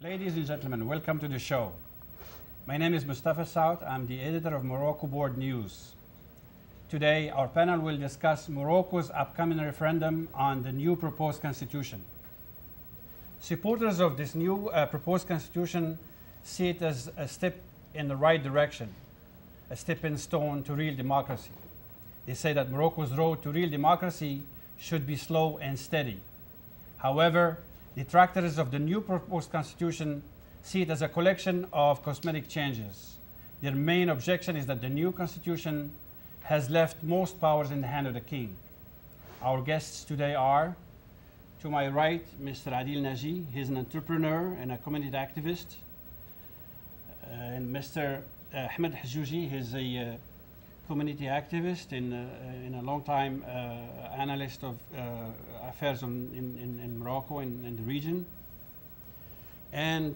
Ladies and gentlemen, welcome to the show. My name is Mustafa Saud. I'm the editor of Morocco Board News. Today, our panel will discuss Morocco's upcoming referendum on the new proposed constitution. Supporters of this new proposed constitution see it as a step in the right direction, a stepping stone to real democracy. They say that Morocco's road to real democracy should be slow and steady. However, detractors of the new proposed constitution see it as a collection of cosmetic changes. Their main objection is that the new constitution has left most powers in the hand of the king. Our guests today are, to my right, Mr. Adil Naji. He's an entrepreneur and a community activist. And Mr. Ahmed Hajjouji, he's a community activist and a long-time analyst of affairs in Morocco and in the region. And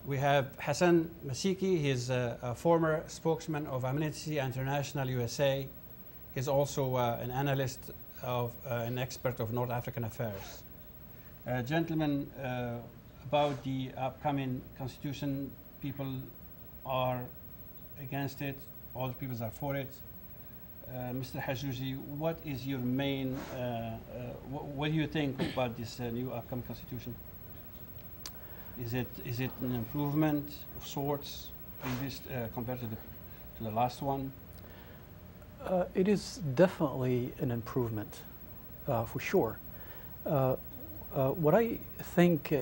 we have Hassan Masiky. He's a former spokesman of Amnesty International USA. He's also an analyst of an expert of North African affairs. Gentlemen, about the upcoming constitution, people are against it. All the people are for it. Mr. Hajjouji, what is your main, what do you think about this new upcoming constitution? Is it an improvement of sorts previous, compared to the last one? It is definitely an improvement, for sure. What I think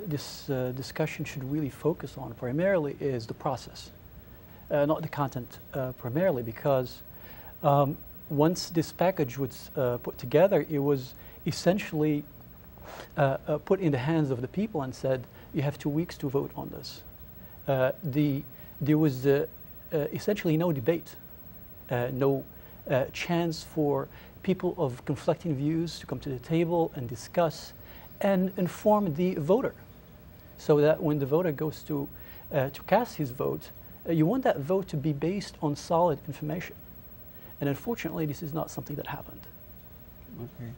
this discussion should really focus on primarily is the process. Not the content primarily, because once this package was put together, it was essentially put in the hands of the people and said, you have 2 weeks to vote on this. There was essentially no debate, no chance for people of conflicting views to come to the table and discuss and inform the voter, so that when the voter goes to cast his vote, you want that vote to be based on solid information. And unfortunately, this is not something that happened. Okay.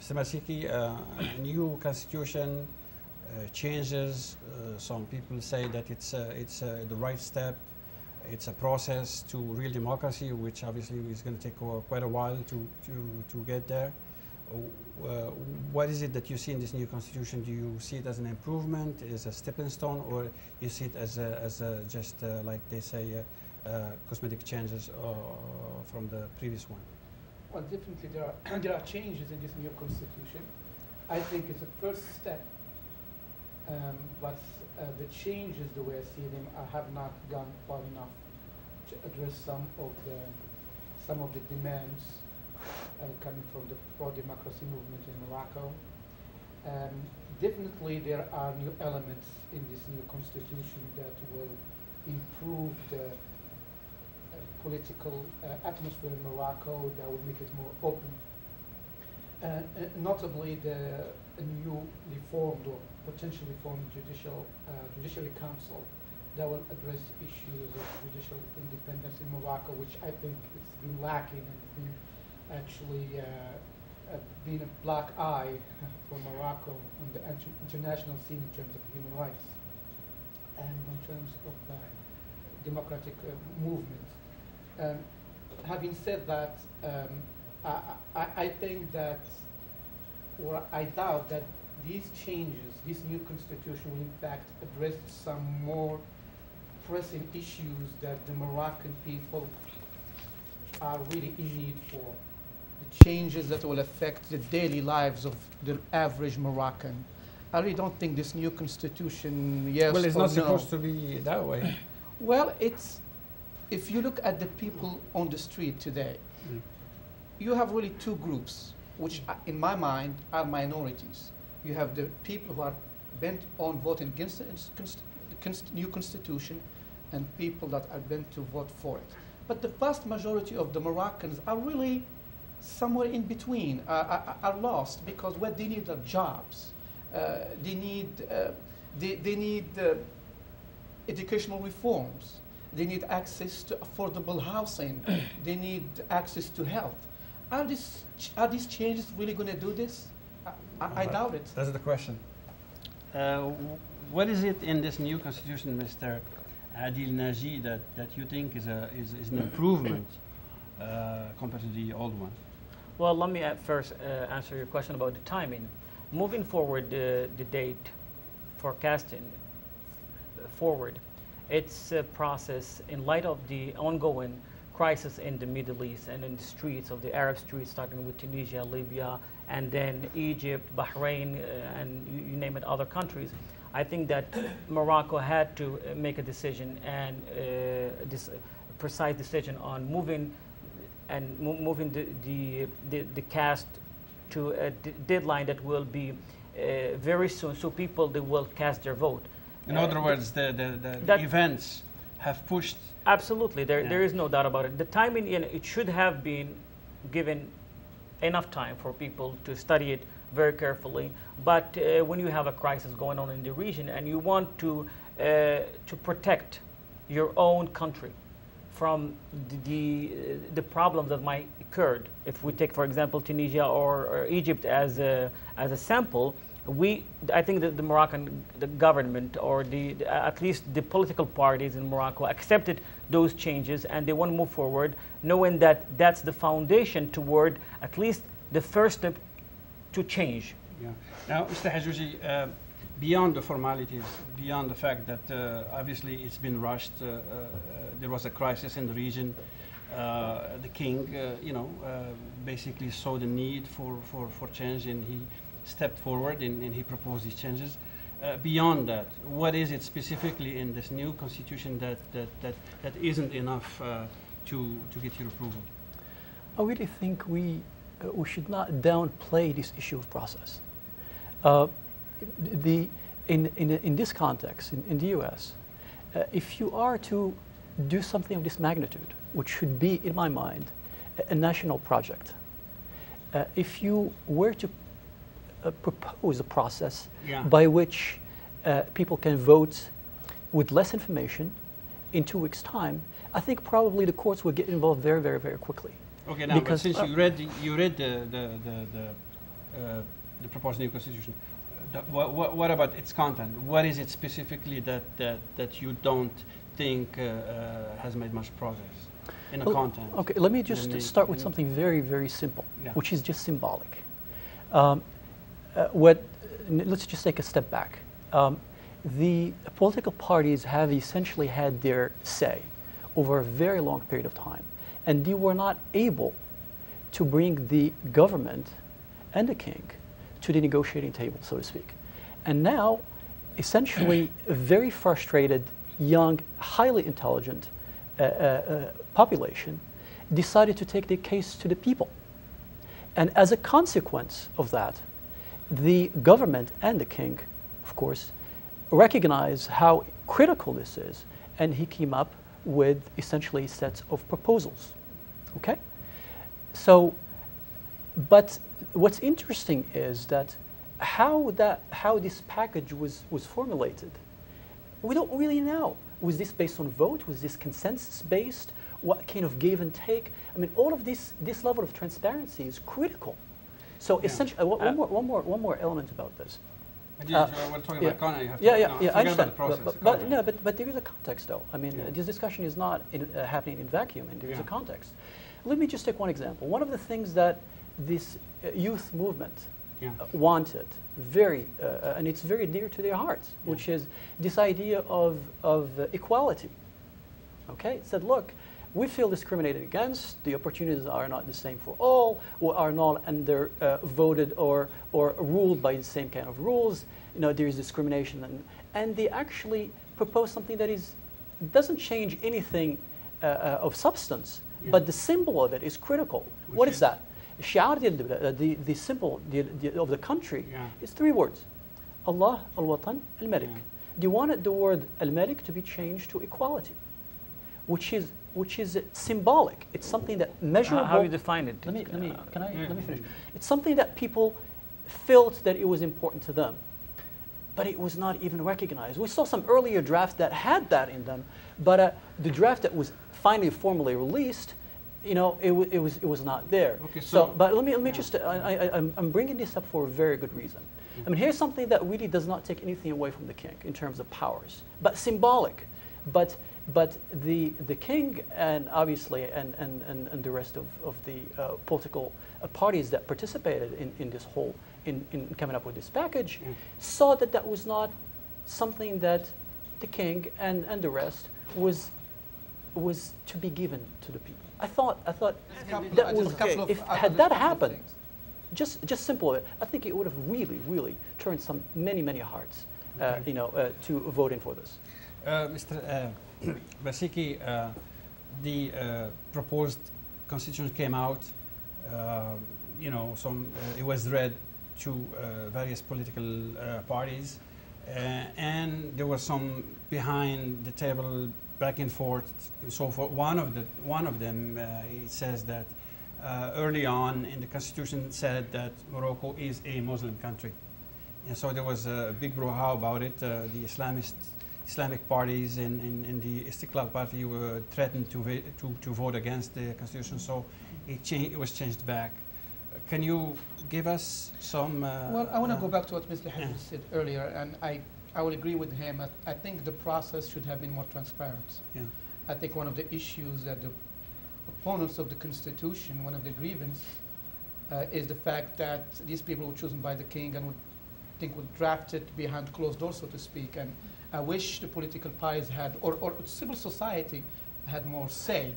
Mr. Masiky, a new constitution changes. Some people say that it's the right step. It's a process to real democracy, which obviously is going to take quite a while to get there. What is it that you see in this new constitution? Do you see it as an improvement, as a stepping stone, or you see it as just like they say, cosmetic changes from the previous one? Well, definitely there are changes in this new constitution. I think it's a first step, but the changes, the way I see them, have not gone far enough to address some of the demands coming from the pro-democracy movement in Morocco. Definitely there are new elements in this new constitution that will improve the political atmosphere in Morocco, that will make it more open. Notably the newly formed or potentially formed judiciary council that will address issues of judicial independence in Morocco, which I think it's been lacking and been actually been a black eye for Morocco on the international scene in terms of human rights and in terms of democratic movement. Having said that, I think that, or I doubt that these changes, this new constitution will in fact address some more pressing issues that the Moroccan people are really in need for. The changes that will affect the daily lives of the average Moroccan. I really don't think this new constitution, yes well, it's or not no. supposed to be that way. Well, if you look at the people on the street today, you have really two groups, which in my mind are minorities. You have the people who are bent on voting against the new constitution and people that are bent to vote for it. But the vast majority of the Moroccans are really somewhere in between, are lost, because what they need are jobs. They need educational reforms. They need access to affordable housing. They need access to health. Are these changes really going to do this? I doubt it. That's the question. What is it in this new constitution, Mr. Adil Naji, that you think is an improvement compared to the old one? Well, let me at first answer your question about the timing. Moving forward, the date forecasting forward, it's a process in light of the ongoing crisis in the Middle East and in the streets of the Arab streets, starting with Tunisia, Libya, and then Egypt, Bahrain, and you name it, other countries. I think that Morocco had to make a decision, and this precise decision on moving the cast to a deadline that will be very soon, so people they will cast their vote. In other words, the events have pushed. Absolutely, there is no doubt about it. The timing, it should have been given enough time for people to study it very carefully. But when you have a crisis going on in the region and you want to protect your own country from the problems that might occur, if we take, for example, Tunisia or Egypt as a sample, I think that the Moroccan government, or at least the political parties in Morocco, accepted those changes, and they want to move forward, knowing that that's the foundation toward at least the first step to change. Yeah. Now, Mr. Hajjouji, beyond the formalities, beyond the fact that obviously it's been rushed, there was a crisis in the region. The king, basically saw the need for change, and he stepped forward and he proposed these changes. Beyond that, what is it specifically in this new constitution that isn't enough to get your approval? I really think we should not downplay this issue of process. In this context, in the US, if you are to do something of this magnitude, which should be, in my mind, a national project, if you were to propose a process by which people can vote with less information in 2 weeks' time, I think probably the courts would get involved very, very, very quickly. Okay, now, because since you read the proposed new constitution, what about its content? What is it specifically that you don't think has made much progress in the content? Okay, let me just start with something very, very simple, which is just symbolic. Let's just take a step back. The political parties have essentially had their say over a very long period of time, and they were not able to bring the government and the king to the negotiating table, so to speak. And now, essentially, a very frustrated, young, highly intelligent population decided to take the case to the people. And as a consequence of that, the government and the king, of course, recognize how critical this is, and he came up with essentially sets of proposals. Okay? So, but what's interesting is that how this package was formulated, we don't really know. Was this based on vote? Was this consensus based? What kind of give and take? I mean, all of this level of transparency is critical. So essentially, one more element about this. We're talking about content. You have to I understand. About the process, but there is a context, though. I mean, this discussion is not happening in vacuum, and there is a context. Let me just take one example. One of the things that this youth movement wanted, and it's very dear to their hearts, which is this idea of equality. Okay, it said, look, we feel discriminated against. The opportunities are not the same for all, or are not under voted or ruled by the same kind of rules. You know, there is discrimination, and they actually propose something that doesn't change anything of substance, but the symbol of it is critical. What is that? The symbol of the country is 3 words: Allah, Al-Watan, Al-Malik. They wanted the word Al-Malik to be changed to equality, which is symbolic. It's something that measurable. How you define it? Let me finish. It's something that people felt that it was important to them, but it was not even recognized. We saw some earlier drafts that had that in them, but the draft that was finally formally released, you know, it was not there. Okay, but let me just. I'm bringing this up for a very good reason. I mean, here's something that really does not take anything away from the king in terms of powers, but symbolic. But the king and obviously and the rest of the political parties that participated in this whole in coming up with this package saw that that was not something that the king and the rest was to be given to the people. I thought that was if had that happened, just simple. I think it would have really turned many hearts, to voting for this. Mr. Masiky, the proposed constitution came out. It was read to various political parties, and there was some behind the table back and forth. So for one of them, it says that early on in the constitution said that Morocco is a Muslim country, and so there was a big brouhaha about it. The Islamic parties in the Istiqlal party were threatened to vote against the constitution, so it was changed back. Can you give us some? Well, I want to go back to what Mr. Hajjouji said earlier, and I will agree with him. I think the process should have been more transparent. Yeah. I think one of the issues that the opponents of the constitution, one of the grievance, is the fact that these people were chosen by the king and would draft it behind closed doors, so to speak. And I wish the political parties had, or civil society had more say.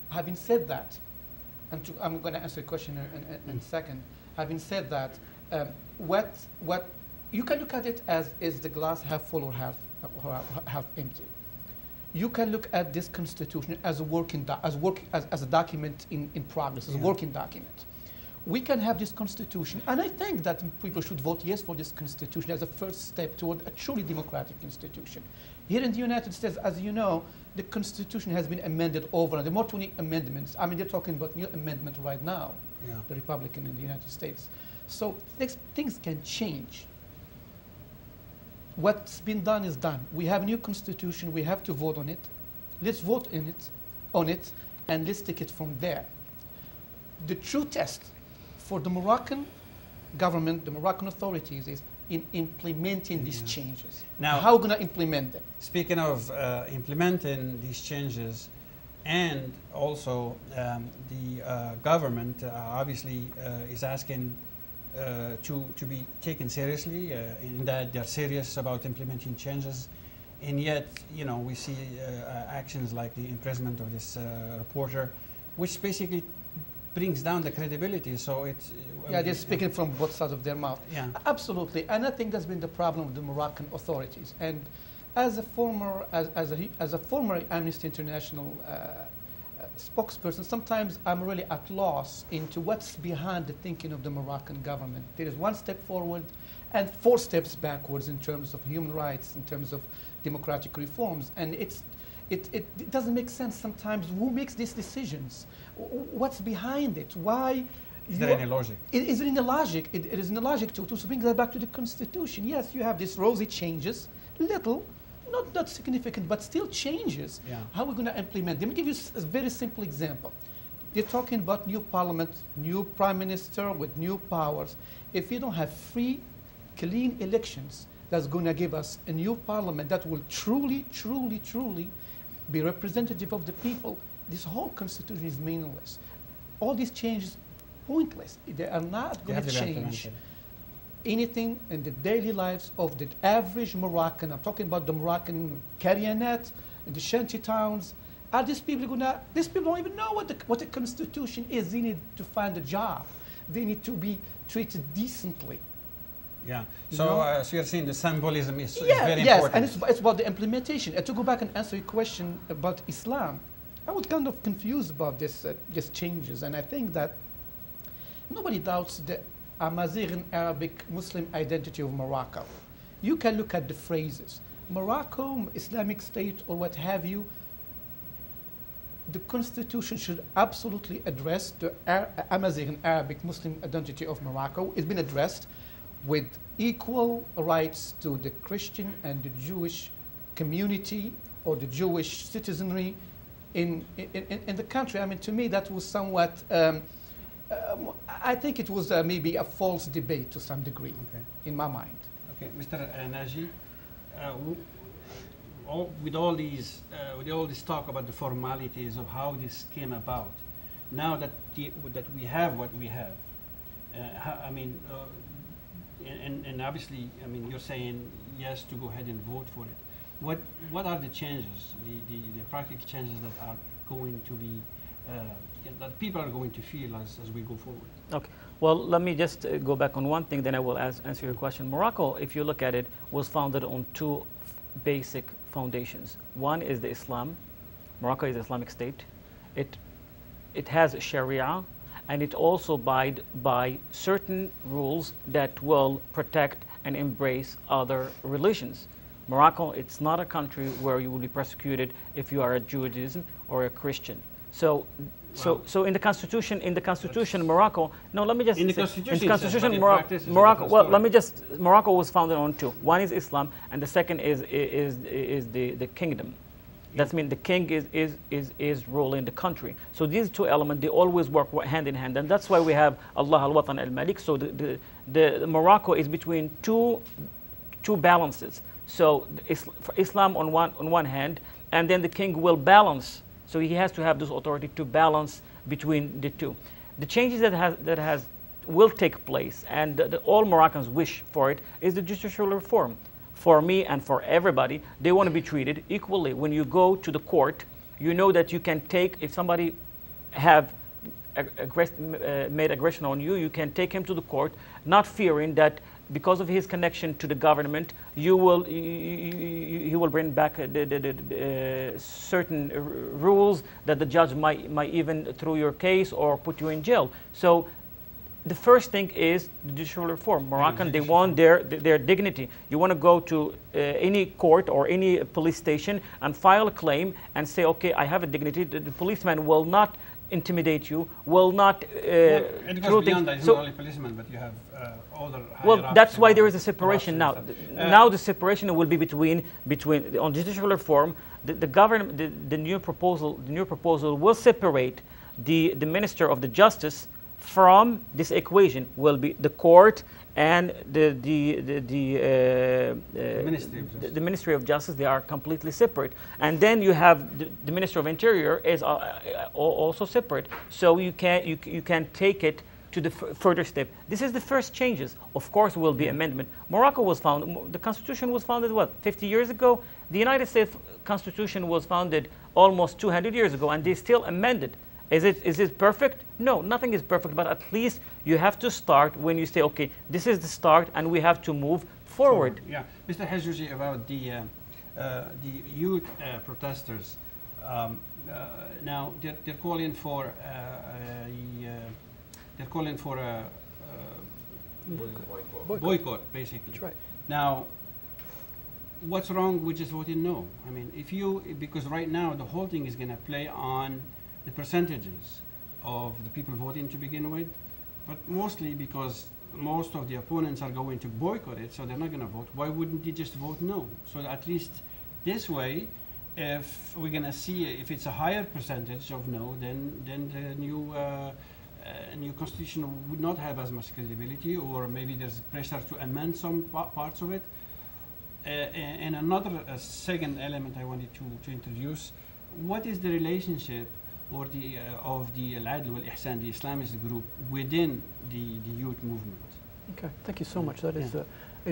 Having said that, I'm going to answer a question in a second. Having said that, what you can look at it as is the glass half full or half empty. You can look at this constitution as a document in progress, as a working document. We can have this constitution, and I think that people should vote yes for this constitution as a first step toward a truly democratic institution. Here in the United States, as you know, the constitution has been amended over, and there are more 20 amendments. I mean, they're talking about new amendment right now, the Republican in the United States. So things can change. What's been done is done. We have a new constitution, we have to vote on it. Let's vote on it, and let's take it from there. The true test for the Moroccan government, the Moroccan authorities, is in implementing these changes. Now, how are we going to implement them? Speaking of implementing these changes, and also the government obviously is asking to be taken seriously, in that they're serious about implementing changes, and yet we see actions like the imprisonment of this reporter, which basically brings down the credibility. So it's they're speaking from both sides of their mouth. Yeah, absolutely, and I think that's been the problem with the Moroccan authorities. And as a former Amnesty International spokesperson, sometimes I'm really at loss into what's behind the thinking of the Moroccan government. There is one step forward and 4 steps backwards in terms of human rights, in terms of democratic reforms, and it doesn't make sense sometimes. Who makes these decisions? What's behind it? Why? Is there any logic? Is there any logic? It is no logic to bring that back to the constitution. Yes, you have these rosy changes, little, not significant, but still changes. Yeah. How are we going to implement them? Let me give you a very simple example. They're talking about new parliament, new prime minister with new powers. If you don't have free, clean elections, that's going to give us a new parliament that will truly be representative of the people, this whole constitution is meaningless. All these changes, pointless. They are not going to change anything in the daily lives of the average Moroccan. I'm talking about the Moroccan Carrianet, in the shanty towns. Are these people these people don't even know what the constitution is. They need to find a job. They need to be treated decently. Yeah. So you're saying the symbolism is very important. And it's about the implementation. And to go back and answer your question about Islam, I was kind of confused about this changes, and I think that nobody doubts the Amazigh Arabic Muslim identity of Morocco. You can look at the phrases. Morocco, Islamic State, or what have you. The constitution should absolutely address the Amazigh Arabic Muslim identity of Morocco. It's been addressed with equal rights to the Christian and the Jewish community or the Jewish citizenry in the country. I mean, to me, that was somewhat I think it was maybe a false debate to some degree, in my mind. Okay, Mr. Naji, with all this talk about the formalities of how this came about, now that that we have what we have, I mean, and obviously, I mean, you're saying yes to go ahead and vote for it. What are the changes, the practical changes that are going to be that people are going to feel as we go forward? Okay. Well, let me just go back on one thing, then I will answer your question. Morocco, if you look at it, was founded on two basic foundations. One is the Islam. Morocco is an Islamic state. It has Sharia, and it also abides by certain rules that will protect and embrace other religions. Morocco, it's not a country where you will be persecuted if you are a Judaism or a Christian. So in the constitution, Morocco. No, let me just. In the constitution, Morocco. Well, let me just. Morocco was founded on two. One is Islam, and the second is the kingdom. That means the king is ruling the country. So these two elements, they always work hand in hand, and that's why we have Allah al-Watan al-Malik. So the Morocco is between two balances. So Islam on one hand, and then the king will balance. So he has to have this authority to balance between the two. The changes that will take place, and all Moroccans wish for it, is the judicial reform. For me and for everybody, they want to be treated equally. When you go to the court, you know that you can take, if somebody have made aggression on you, you can take him to the court, not fearing that because of his connection to the government, he will bring back certain rules that the judge might even throw your case or put you in jail. So the first thing is judicial reform. Moroccan, they want their dignity. You want to go to any court or any police station and file a claim and say, okay, I have a dignity. The policeman will not intimidate you, will not it goes beyond that. It's not only policemen, but you have other higher well, that's why there is a corruption separation now. Now the separation will be between on judicial reform. The government, the new proposal will separate the Minister of the Justice from this equation. Will be the court and the Ministry of Justice. They are completely separate. And then you have the Minister of Interior is also separate. So you can take it to the further step. This is the first changes. Of course, will be amendment. Morocco was founded. The Constitution was founded what, 50 years ago? The United States Constitution was founded almost 200 years ago, and they still amended. Is it perfect? No, nothing is perfect, but at least you have to start when you say, okay, this is the start, and we have to move forward. Yeah, Mr. Hajjouji, about the youth protesters. Now they're calling for a boycott, basically. That's right. Now, what's wrong with just voting no? I mean, because right now the whole thing is going to play on the percentages of the people voting to begin with, but mostly because most of the opponents are going to boycott it, so they're not going to vote. Why wouldn't they just vote no? So at least this way, if we're going to see if it's a higher percentage of no, then the new constitution would not have as much credibility, or maybe there's pressure to amend some parts of it. And another second element I wanted to introduce: what is the relationship or of the Al-Adl wal-Ihsan, the Islamist group, within the youth movement? Okay, thank you so much. That is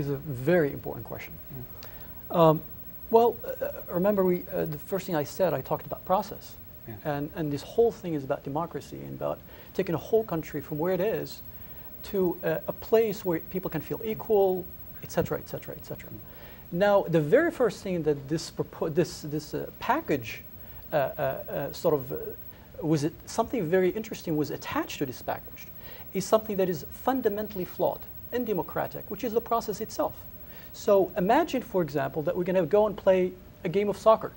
a very important question. Yeah. Well, remember the first thing I said, I talked about process. Yeah. And this whole thing is about democracy and about taking a whole country from where it is to a place where people can feel equal, etc., etc., etc. Now, the very first thing that this package something very interesting was attached to this package is something that is fundamentally flawed and undemocratic, which is the process itself. So imagine, for example, that we're going to go and play a game of soccer,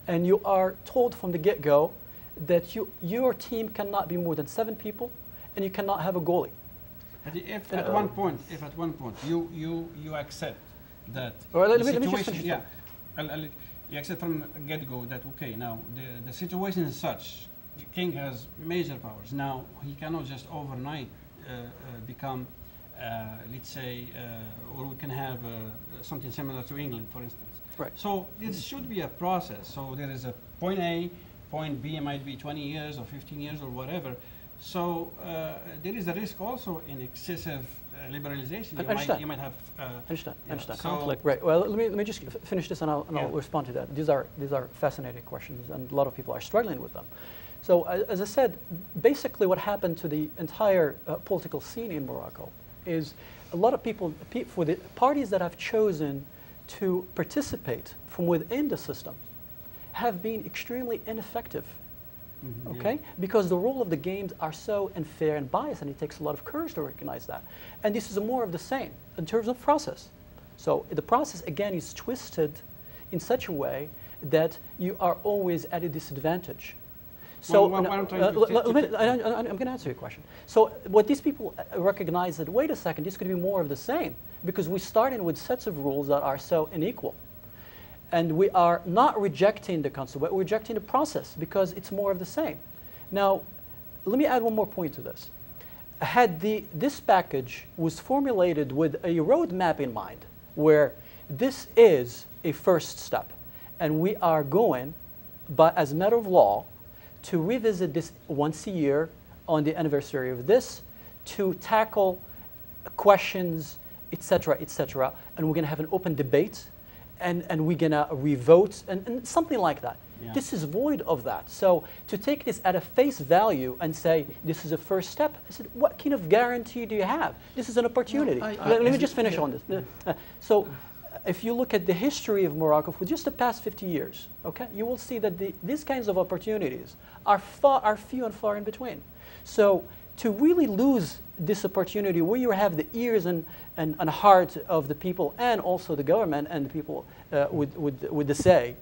and you are told from the get-go that your team cannot be more than 7 people, and you cannot have a goalie. If at one point you accept that, let me just finish. You accept from get-go that, okay, now the situation is such the king has major powers. Now, he cannot just overnight become, let's say, or we can have something similar to England, for instance. Right. So this should be a process. So there is a point A, point B might be 20 years or 15 years or whatever. So there is a risk also in excessive liberalization. You might have understand. So Conflict. Right. Well, let me just finish this, and I'll respond to that. These are fascinating questions, and a lot of people are struggling with them. So as I said, basically what happened to the entire political scene in Morocco is a lot of people, for the parties that have chosen to participate from within the system, have been extremely ineffective. Mm-hmm, okay? Because the rule of the games are so unfair and biased, and it takes a lot of courage to recognize that. And this is more of the same in terms of process. So the process, again, is twisted in such a way that you are always at a disadvantage. So I'm going to answer your question. So what these people recognize that, wait a second, this could be more of the same, because we start in with sets of rules that are so unequal. And we are not rejecting the concept, but we're rejecting the process because it's more of the same. Now, let me add one more point to this. Had this package was formulated with a roadmap in mind, where this is a first step, and we are going, but as a matter of law, to revisit this once a year on the anniversary of this, to tackle questions, etc., and we're going to have an open debate, and we're going to revote, and something like that. Yeah. This is void of that. So to take this at a face value and say, this is a first step, I said, what kind of guarantee do you have? This is an opportunity. Let me just finish on this. So if you look at the history of Morocco for just the past 50 years, okay, you will see that these kinds of opportunities are few and far in between. So to really lose this opportunity where you have the ears and heart of the people, and also the government and the people with the say,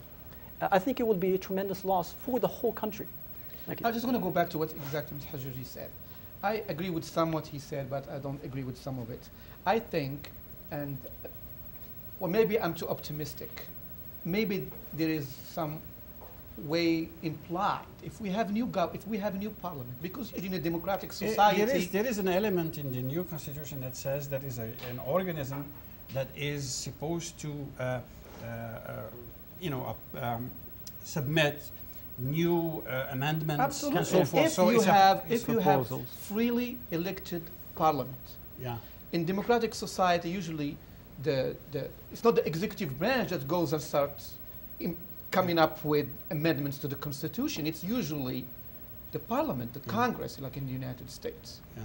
I think it would be a tremendous loss for the whole country. Thank you. I'm just going to go back to what exactly Mr. Hajjouji said. I agree with some what he said, but I don't agree with some of it. I think, and well, maybe I'm too optimistic. Maybe there is some way implied if we have new parliament, because in a democratic society there is an element in the new constitution that says that is an organism that is supposed to submit new amendments. Absolutely. And so forth. If you have freely elected parliament, in democratic society usually it's not the executive branch that goes and starts coming up with amendments to the Constitution. It's usually the Parliament, the Congress, like in the United States. Yeah.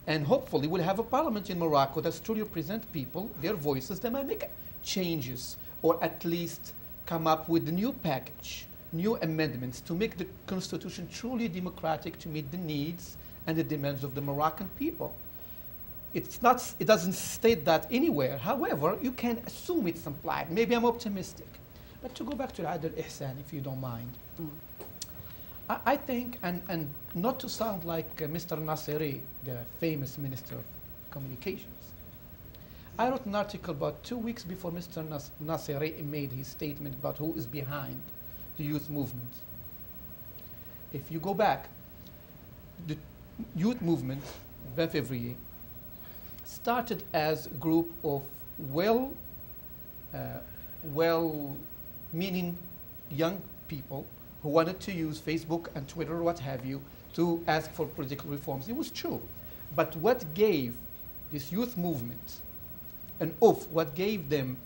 And hopefully we'll have a parliament in Morocco that truly represent people, their voices, that might make changes, or at least come up with a new package, new amendments to make the Constitution truly democratic, to meet the needs and the demands of the Moroccan people. It doesn't state that anywhere. However, you can assume it's implied. Maybe I'm optimistic. But to go back to Adel Ihsan, if you don't mind, I think, and not to sound like Mr. Nasiri, the famous Minister of Communications, I wrote an article about 2 weeks before Mr. Nasiri made his statement about who is behind the youth movement. If you go back, the youth movement, 20 février, started as a group of well-meaning young people who wanted to use Facebook and Twitter or what have you to ask for political reforms. It was true. But what gave this youth movement an oomph, what gave them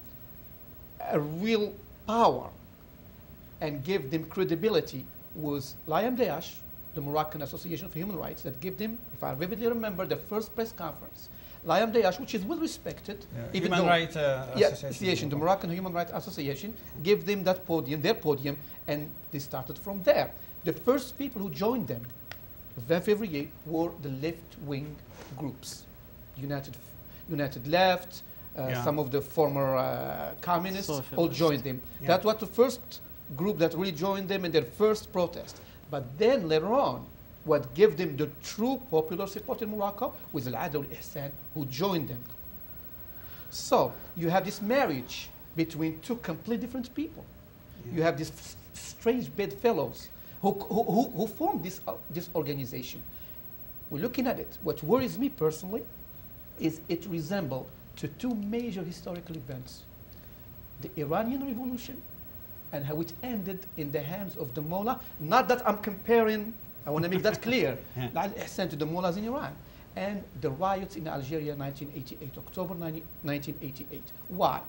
a real power and gave them credibility, was Liam Daesh, the Moroccan Association for Human Rights, that gave them, if I vividly remember, the first press conference. Liam Daesh, which is well respected, even Human Rights Association, the Moroccan Human Rights Association, gave them that podium, their podium, and they started from there. The first people who joined them, 20 février, were the left-wing groups, United Left, some of the former communists all joined them. Yeah. That was the first group that really joined them in their first protest. But then later on, what gave them the true popular support in Morocco was Adel Ihsan, who joined them. So you have this marriage between two completely different people. Yeah. You have these strange bedfellows who formed this organization. We're looking at it. What worries me personally is it resembles to two major historical events: the Iranian Revolution and how it ended in the hands of the mullah. Not that I'm comparing, I want to make that clear, Al-Ihsan to the mullahs in Iran, and the riots in Algeria 1988, October 1988. Why?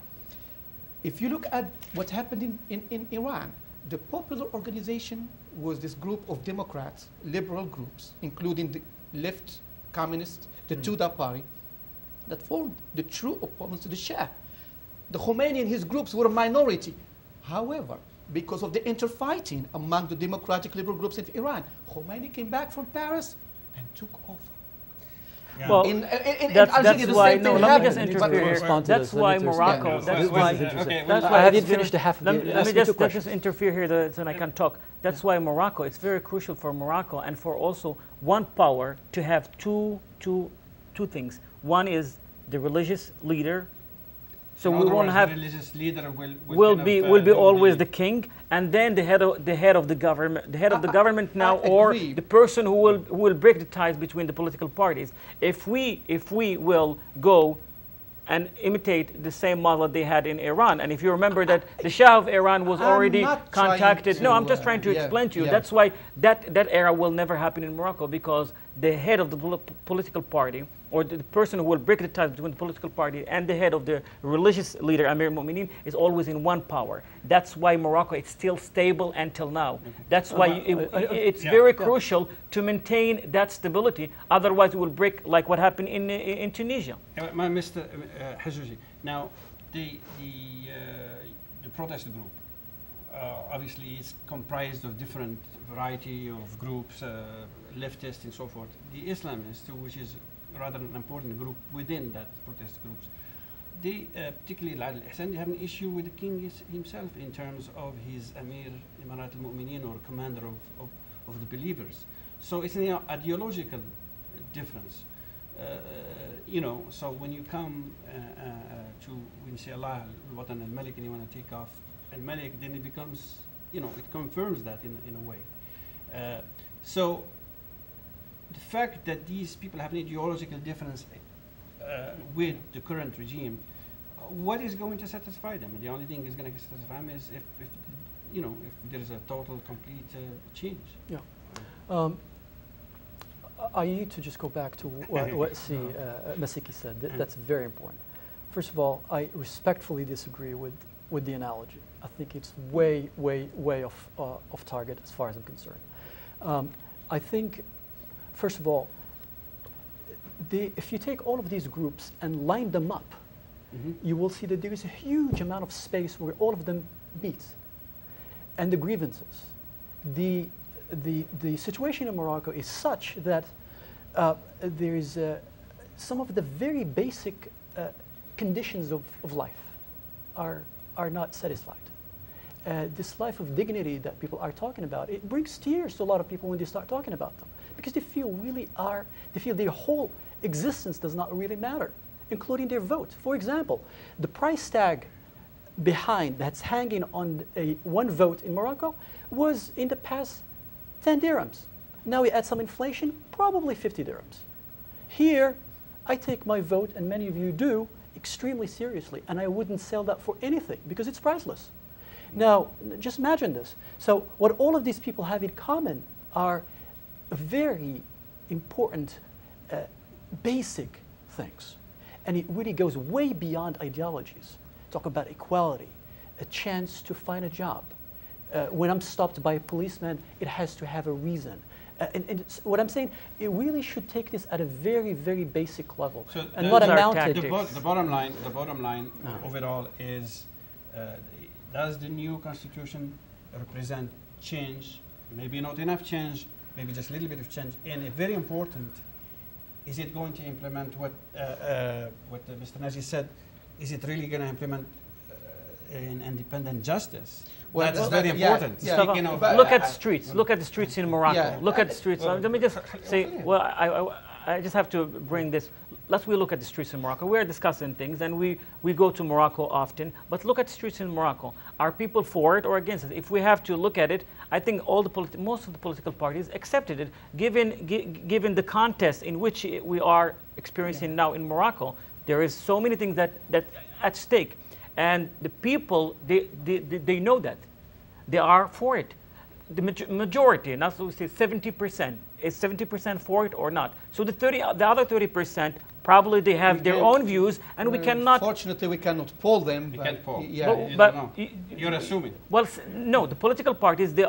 If you look at what happened in Iran, the popular organization was this group of Democrats, liberal groups, including the left, communist, the Tudeh party, that formed the true opponents to the Shah. The Khomeini and his groups were a minority. However, because of the interfighting among the democratic liberal groups in Iran, Khomeini came back from Paris and took over. Yeah. Well, that's why. No, let me just interfere here. That's why Morocco. That's why. I haven't finished the half of it. Let me just interfere here, then I can talk. That's why Morocco. It's very crucial for Morocco and for also one power to have two things. One is the religious leader. So we won't have. The religious leader will be always the king, and then the head of the government, the government now, or the person who will break the ties between the political parties. If we will go and imitate the same model they had in Iran, and if you remember that the Shah of Iran was already contacted. No, I'm just trying to explain to you. That's why that era will never happen in Morocco, because the head of the political party, or the person who will break the ties between the political party and the head of the religious leader, Amir Mu'minin, is always in one power. That's why Morocco is still stable until now. That's why it's very crucial to maintain that stability. Otherwise, it will break like what happened in Tunisia. Mr. Hajjouji, now the protest group, obviously it's comprised of different variety of groups, leftists and so forth. The Islamists, which is rather an important group within that protest groups, they, particularly Al-Ihsan, they have an issue with the king himself in terms of his Amir Imarat al-Mu'minin, or commander of the believers. So it's an ideological difference. You know, so when you come when you say Allah al-Watan al-Malik and you want to take off al-Malik, then it becomes, you know, it confirms that in a way. So the fact that these people have an ideological difference with the current regime, what is going to satisfy them? And the only thing is going to satisfy them is if you know, if there is a total, complete change. Yeah. I need to just go back to what Masiky said. That's very important. First of all, I respectfully disagree with the analogy. I think it's way off target as far as I'm concerned. I think, first of all, if you take all of these groups and line them up, you will see that there is a huge amount of space where all of them meet. And the grievances. The situation in Morocco is such that there is some of the very basic conditions of life are not satisfied. This life of dignity that people are talking about, it brings tears to a lot of people when they start talking about them, because they feel their whole existence does not really matter, including their vote. For example, the price tag behind that's hanging on one vote in Morocco was in the past 10 dirhams. Now we add some inflation, probably 50 dirhams. Here, I take my vote, and many of you do, extremely seriously, and I wouldn't sell that for anything because it's priceless. Now, just imagine this. So what all of these people have in common are very important basic things. And it really goes way beyond ideologies. Talk about equality, a chance to find a job. When I'm stopped by a policeman, it has to have a reason. And what I'm saying, it really should take this at a very, very basic level, so and not amount to the bottom line of it all is, does the new constitution represent change? Maybe not enough change, maybe just a little bit of change. And very important, is it going to implement what Mr. Naji said? Is it really going to implement an independent justice? Well, that is very important. Yeah. Look at the streets. Look at the streets in Morocco. Look at the streets. Let me just say, well, I just have to bring this. Let's look at the streets in Morocco. We're discussing things, and we go to Morocco often. But look at the streets in Morocco. Are people for it or against it? If we have to look at it, I think most of the political parties accepted it, given the contest in which we are experiencing now in Morocco. There is so many things that at stake, and the people they know that they are for it. The majority, and that's what we say, 70%. Is 70% for it or not? So the other 30%, probably they have their own views, and we cannot. Fortunately, we cannot poll them. You can't poll. Yeah, but you're assuming. Well, no, the political parties they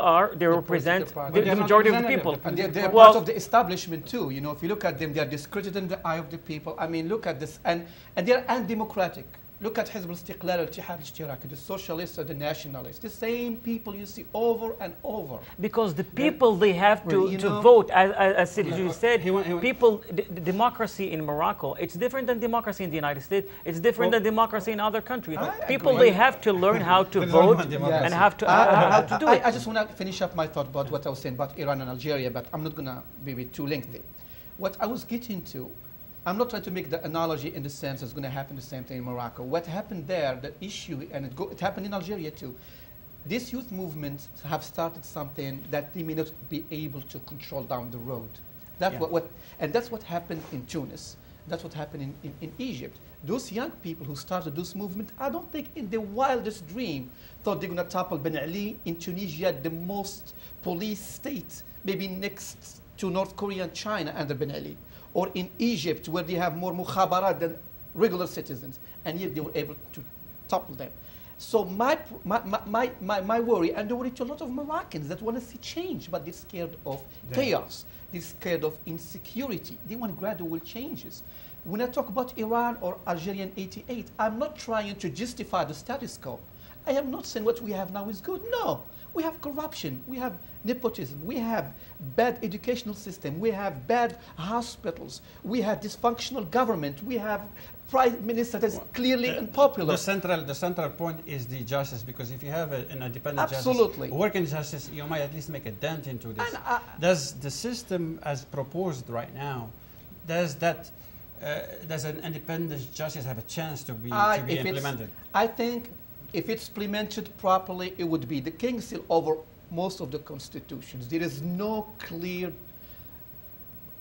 represent the majority of the people. And they're part of the establishment too. You know, if you look at them, they are discredited in the eye of the people. I mean, look at this, and they're undemocratic. Look at Hizb al-Istiqlal al-Ittihad al-Ishtiraki, the socialists or the nationalists, the same people you see over and over. Because the people, they have to vote, as you said, people, the democracy in Morocco, it's different than democracy in the United States, it's different than democracy in other countries. People, they have to learn how to vote and have to, how to do it. I just want to finish up my thought about what I was saying about Iran and Algeria, but I'm not going to be too lengthy. What I was getting to, I'm not trying to make the analogy in the sense it's going to happen the same thing in Morocco. What happened there, the issue, and it happened in Algeria too, these youth movements have started something that they may not be able to control down the road. That's and that's what happened in Tunis. That's what happened in Egypt. Those young people who started this movement, I don't think in their wildest dream thought they're going to topple Ben Ali in Tunisia, the most police state, maybe next to North Korea and China under Ben Ali. Or in Egypt, where they have more mukhabarat than regular citizens, and yet they were able to topple them. So my worry, and the worry to a lot of Moroccans that want to see change, but they're scared of chaos. They're scared of insecurity. They want gradual changes. When I talk about Iran or Algeria in '88, I'm not trying to justify the status quo. I am not saying what we have now is good. No. We have corruption, we have nepotism, we have bad educational system, we have bad hospitals, we have dysfunctional government, we have prime minister that's clearly unpopular. The central point is the justice, because if you have an independent Absolutely. justice, working justice, you might at least make a dent into this. Does the system as proposed right now, does an independent justice have a chance to be implemented? I think if it's implemented properly, it would be the king still over most of the constitutions. There is no clear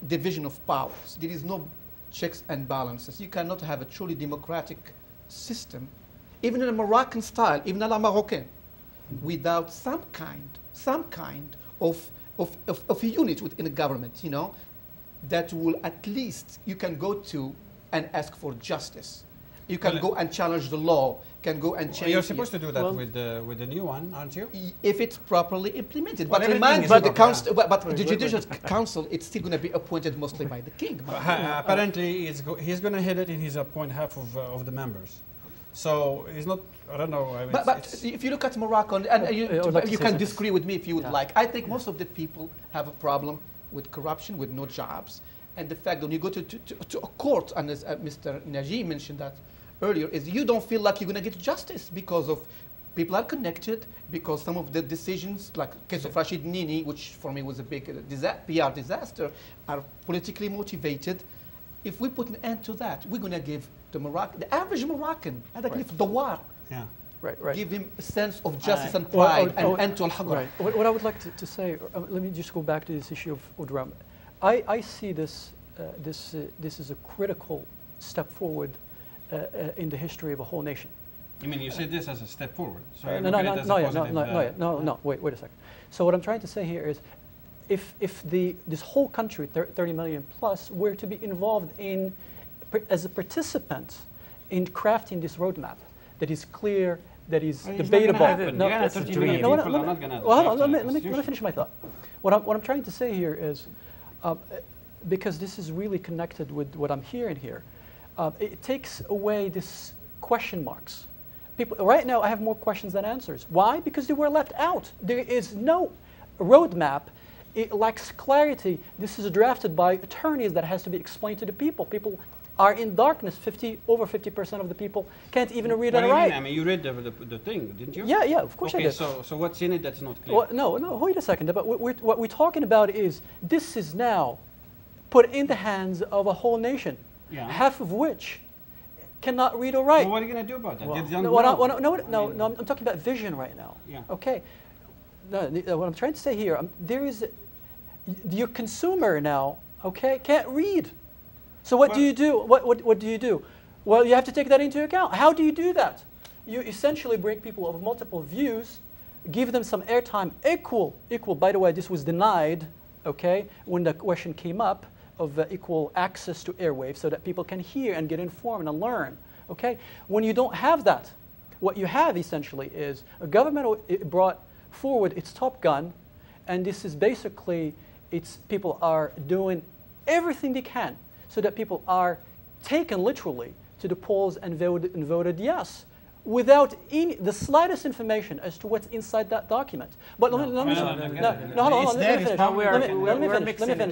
division of powers. There is no checks and balances. You cannot have a truly democratic system, even in a Moroccan style, even a la Moroccan, without some kind of a unit within a government, you know, that will at least you can go to and ask for justice. You can go and challenge the law, can go and change. You're supposed to do that with the new one, aren't you? If it's properly implemented. But remind you, the Judicial Council, it's still going to be appointed mostly by the king. Apparently, he's going to head it and he's appoint half of the members. So he's not, I don't know. I mean, but if you look at Morocco, and you can disagree with me if you would like, I think most of the people have a problem with corruption, with no jobs. And the fact that when you go to a court, and as Mr. Naji mentioned that earlier, is you don't feel like you're going to get justice because of people are connected, because some of the decisions, like the case of Rashid Nini, which for me was a big PR disaster, are politically motivated. If we put an end to that, we're going to give the average Moroccan, the war, give him a sense of justice and pride and end to al-Haqqa. What I would like to say, let me just go back to this issue of drat. I see this is a critical step forward in the history of a whole nation. You mean you see this as a step forward? So no, wait a second. So what I'm trying to say here is, if this whole country, 30 million plus, were to be involved in as a participant in crafting this roadmap that is clear, that is debatable. No, that's a dream. Let me finish my thought. What I'm trying to say here is, because this is really connected with what I'm hearing here, it takes away this question marks. People, right now, I have more questions than answers. Why? Because they were left out. There is no roadmap. It lacks clarity. This is drafted by attorneys that has to be explained to the people. People are in darkness. Over 50% of the people can't even read and write. I mean, you read the thing, didn't you? Yeah, of course I did. So what's in it that's not clear? Well, no, wait a second. But what we're talking about is, this is now put in the hands of a whole nation, half of which cannot read or write. Well, what are you going to do about that? No, I'm talking about vision right now. Yeah. Okay. No, what I'm trying to say here, there is your consumer now. Okay, can't read. So what do you do? What do you do? Well, you have to take that into account. How do you do that? You essentially bring people of multiple views, give them some airtime equal. By the way, this was denied. Okay, when the question came up of equal access to airwaves, so that people can hear and get informed and learn. Okay, when you don't have that, what you have essentially is a government brought forward its Top Gun, and this is basically people are doing everything they can so that people are taken literally to the polls and voted yes, without the slightest information as to what's inside that document. But let me finish.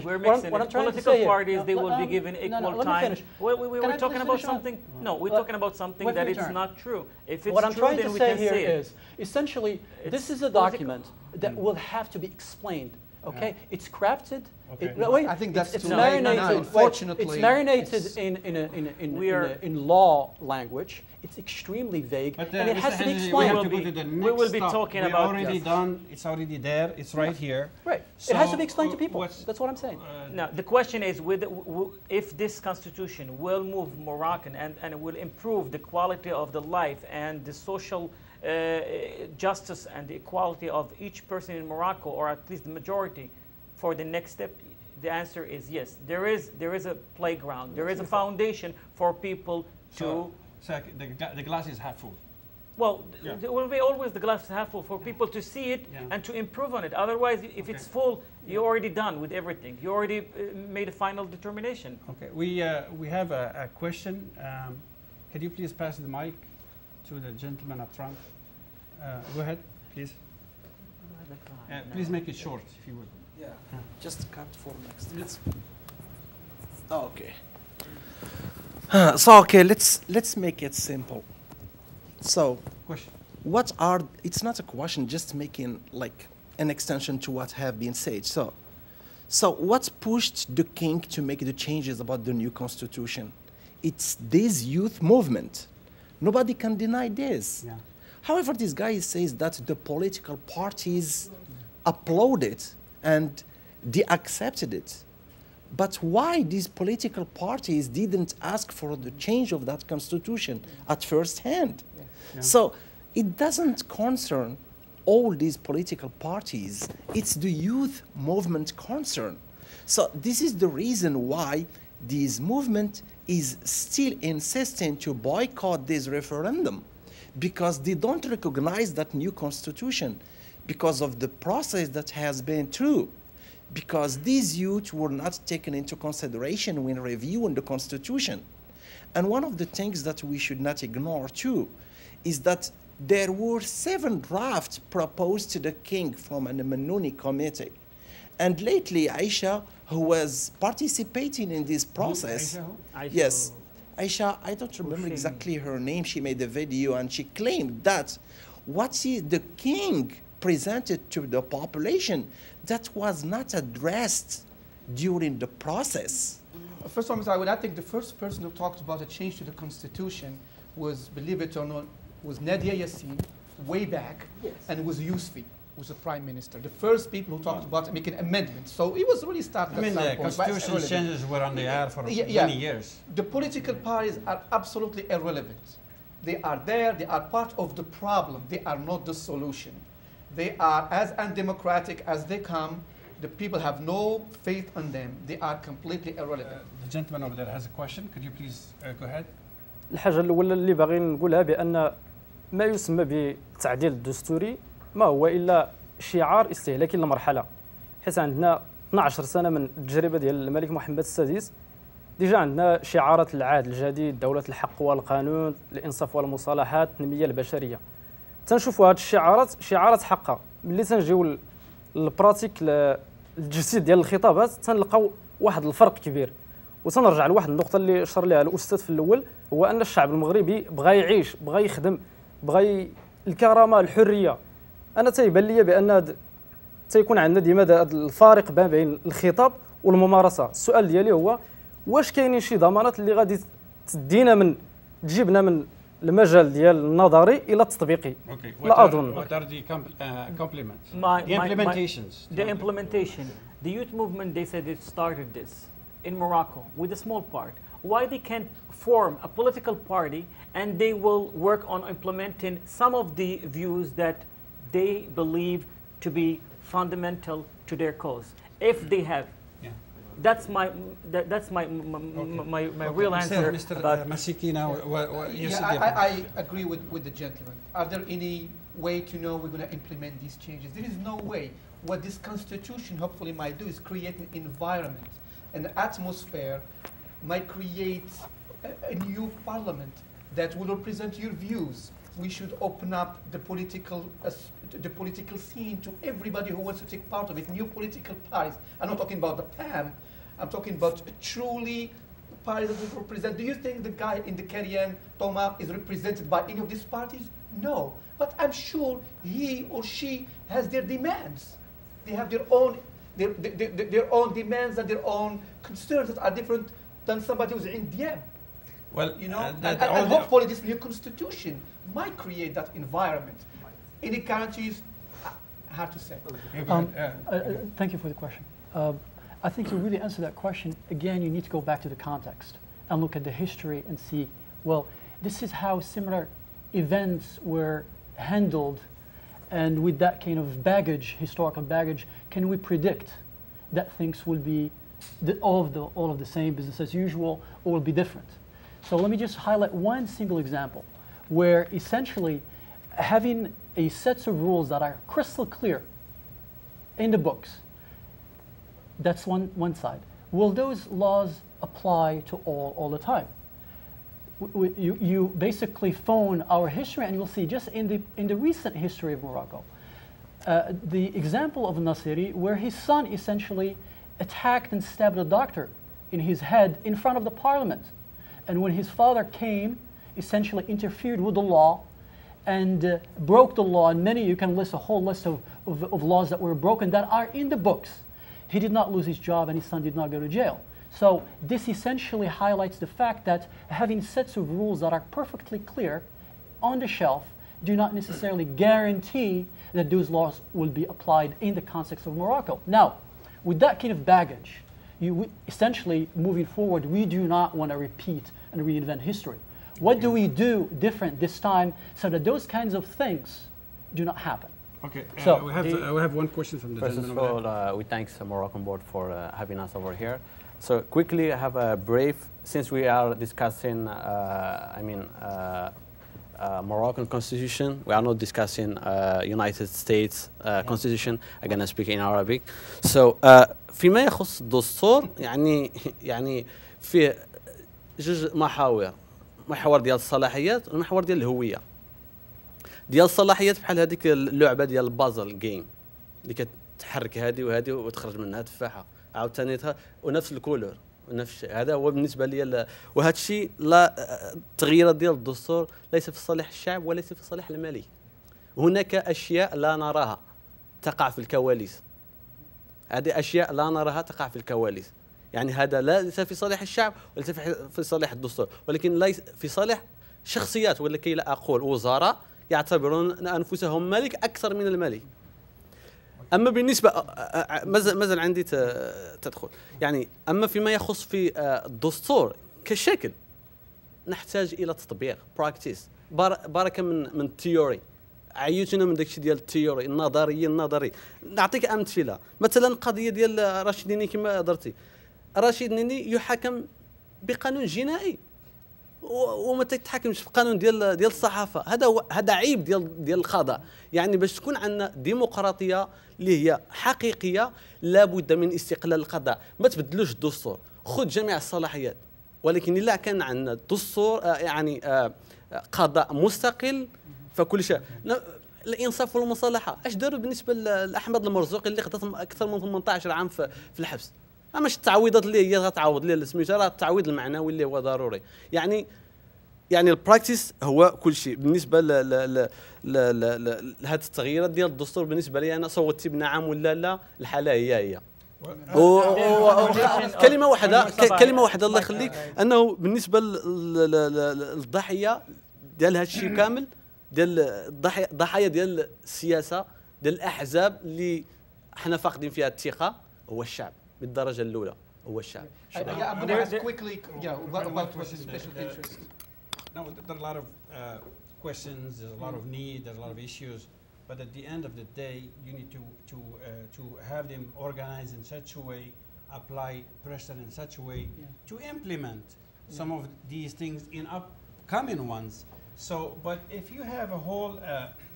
We're mixing. Political parties, they will be given equal time. We were talking about something. No, we're talking about something that is not true. If it's what I'm trying true, to then say we here can say it. is essentially this is a document that will have to be explained. Okay, it's crafted. Okay. I think that's it's too marinated. late. Unfortunately, it's marinated in law language. It's extremely vague, But, and it has to be we explained. have to go to the next we will be stop. talking We're about already done. It's already there. It's right here. Right. So, it has to be explained to people. That's what I'm saying. Now, the question is if this constitution will move Moroccan and will improve the quality of the life and the social justice and the equality of each person in Morocco, or at least the majority, for the next step, the answer is yes. There is a playground. There is a foundation for people to... So the glass is half full. Well, there will be always the glass half full for people to see it and to improve on it. Otherwise, if it's full, you're already done with everything. You already made a final determination. Okay, we have a question. Could you please pass the mic to the gentleman up front? Go ahead, please. Please make it short, if you would. Yeah, just cut for next. Okay. So let's make it simple. So Question. It's not a question, just making like an extension to what have been said. So what pushed the king to make the changes about the new constitution? It's this youth movement. Nobody can deny this. Yeah. However, this guy says that the political parties applauded and they accepted it. But why these political parties didn't ask for the change of that constitution at first hand? Yeah. So it doesn't concern all these political parties. It's the youth movement concern. So this is the reason why this movement is still insisting to boycott this referendum, because they don't recognize that new constitution because of the process that has been through. Because these youth were not taken into consideration when reviewing the constitution. And one of the things that we should not ignore too is that there were 7 drafts proposed to the king from an Mannuni committee. And lately, Aisha, who was participating in this process, yes, Aisha, I don't remember exactly her name, she made a video and she claimed that what the king presented to the population that was not addressed during the process. First of all, I think the first person who talked about a change to the constitution was, believe it or not, was Nadia Yassin way back, and was Yousfi, who was the prime minister. The first people who talked about making amendments. So it was really started. I mean, the constitution changes were on the air for many years. The political parties are absolutely irrelevant. They are there, they are part of the problem. They are not the solution. They are as undemocratic as they come. The people have no faith on them. They are completely irrelevant. The gentleman over there has a question. Could you please go ahead? الحاجة الأولى اللي باغي نقولها بأن ما يسمى بالتعديل الدستوري ما هو إلا شعار استهلاكي للمرحلة، حيث عندنا 12 سنة من التجربة ديال الملك محمد السادس. ديجا عندنا شعارات العهد الجديد، دولة الحق والقانون، الإنصاف والمصالحات، التنمية البشرية. تنشوفوا هاد الشعارات شعارات حقة. ملي تنجيو للبراتيك التجسيد ديال الخطابات تنلقاو واحد الفرق كبير. وتنرجع لواحد النقطة اللي أشار لها الأستاذ في الأول، هو أن الشعب المغربي بغى يعيش، بغى يخدم، بغى الكرامة، الحرية. أنا تيبان لي بأن تيكون عندنا ديما هذا الفارق بين الخطاب والممارسه. السؤال ديالي هو واش كاينين شي ضمانات اللي غادي تدينا من تجيبنا من المجال ديال النظري الى التطبيقي؟ لا اظن. What are the complements? The implementations. The implementation. The youth movement, they said it started this in Morocco with a small part. Why they can't form a political party and they will work on implementing some of the views that they believe to be fundamental to their cause? If they have, that's my real answer. Mr. Masiky, now, I agree with the gentleman. Are there any way to know we're going to implement these changes? There is no way. What this constitution hopefully might do is create an environment, an atmosphere, might create a new parliament that will represent your views. We should open up the political scene to everybody who wants to take part of it. New political parties. I'm not talking about the PAM. I'm talking about truly parties that will represent. Do you think the guy in the Kerian, Thomas, is represented by any of these parties? No. But I'm sure he or she has their demands. They have their own demands and their own concerns that are different than somebody who's in Diem. Well, you know, and hopefully this new constitution might create that environment. Any guarantees? Hard to say. Thank you for the question. I think to really answer that question, again, you need to go back to the context and look at the history and see, well, this is how similar events were handled, and with that kind of baggage, historical baggage, can we predict that things will be all of the same, business as usual, or will be different? So let me just highlight one single example where essentially having a set of rules that are crystal clear in the books, that's one side. Will those laws apply to all the time? You basically phone our history and you'll see just in the recent history of Morocco, the example of Nasiri where his son essentially attacked and stabbed a doctor in his head in front of the parliament. And when his father came, essentially interfered with the law and broke the law, and you can list a whole list of laws that were broken that are in the books. He did not lose his job and his son did not go to jail. So this essentially highlights the fact that having sets of rules that are perfectly clear on the shelf do not necessarily guarantee that those laws will be applied in the context of Morocco. Now, with that kind of baggage, essentially moving forward, we do not want to repeat and reinvent history. What do we do different this time so that those kinds of things do not happen? Okay, so we have one question from the gentleman. First of all, we thank the Moroccan board for having us over here. So quickly, I have a brief, since we are discussing, Moroccan constitution, we are not discussing United States constitution. I'm going to speak in Arabic. So فيما يخص الدستور يعني فيه جوج محور ديال الصلاحيات والمحور ديال الهويه. ديال الصلاحيات بحال هذيك اللعبه ديال البازل جيم اللي كتحرك هذه وهذه وتخرج منها تفاحه عاوتاني ونفس الكولور ونفس الشيء. هذا هو بالنسبه لي وهذا الشيء لا التغييرات ديال الدستور ليس في صالح الشعب وليس في صالح الملك. هناك اشياء لا نراها تقع في الكواليس. هذه اشياء لا نراها تقع في الكواليس. يعني هذا ليس في صالح الشعب وليس في صالح الدستور، ولكن ليس في صالح شخصيات، ولكي لا اقول وزراء يعتبرون انفسهم ملك اكثر من الملك. اما بالنسبه مازال عندي تدخل، يعني اما فيما يخص في الدستور كشكل نحتاج الى تطبيق براكتيس بركه من التيوري. عيتنا من داكشي ديال التيوري النظري. نعطيك امثله، مثلا القضيه ديال رشيد نيني كما درتي. رشيد نيني يحاكم بقانون جنائي وما تتحكمش بقانون ديال الصحافه. هذا عيب ديال القضاء. يعني باش تكون عندنا ديمقراطيه اللي هي حقيقيه لابد من استقلال القضاء. ما تبدلوش الدستور، خذ جميع الصلاحيات، ولكن الا كان عندنا دستور يعني قضاء مستقل فكل شيء. الانصاف والمصالحه اش داروا بالنسبه لاحمد المرزوقي اللي خدات اكثر من 18 عام في الحبس؟ ماشي التعويضات اللي هي غتعوض ليه سميتها، راه التعويض المعنوي اللي هو ضروري. يعني البراكتيس هو كل شيء. بالنسبه لهذه التغييرات ديال الدستور بالنسبه لي انا صوتي بنعم ولا لا، الحاله هي. كلمة واحدة كلمة واحدة الله يخليك، أنه بالنسبة للضحية ديال هذا الشيء كامل، ديال الضحايا ديال السياسة ديال الأحزاب اللي احنا فاقدين فيها الثقة، هو الشعب بالدرجة الأولى، هو الشعب. I'm going to ask quickly, about special interest. No, there are a lot of questions, there's a lot of need, there's a lot of issues, but at the end of the day, you need to have them organized in such a way, apply pressure in such a way to implement some of these things in upcoming ones. So, but if you have a whole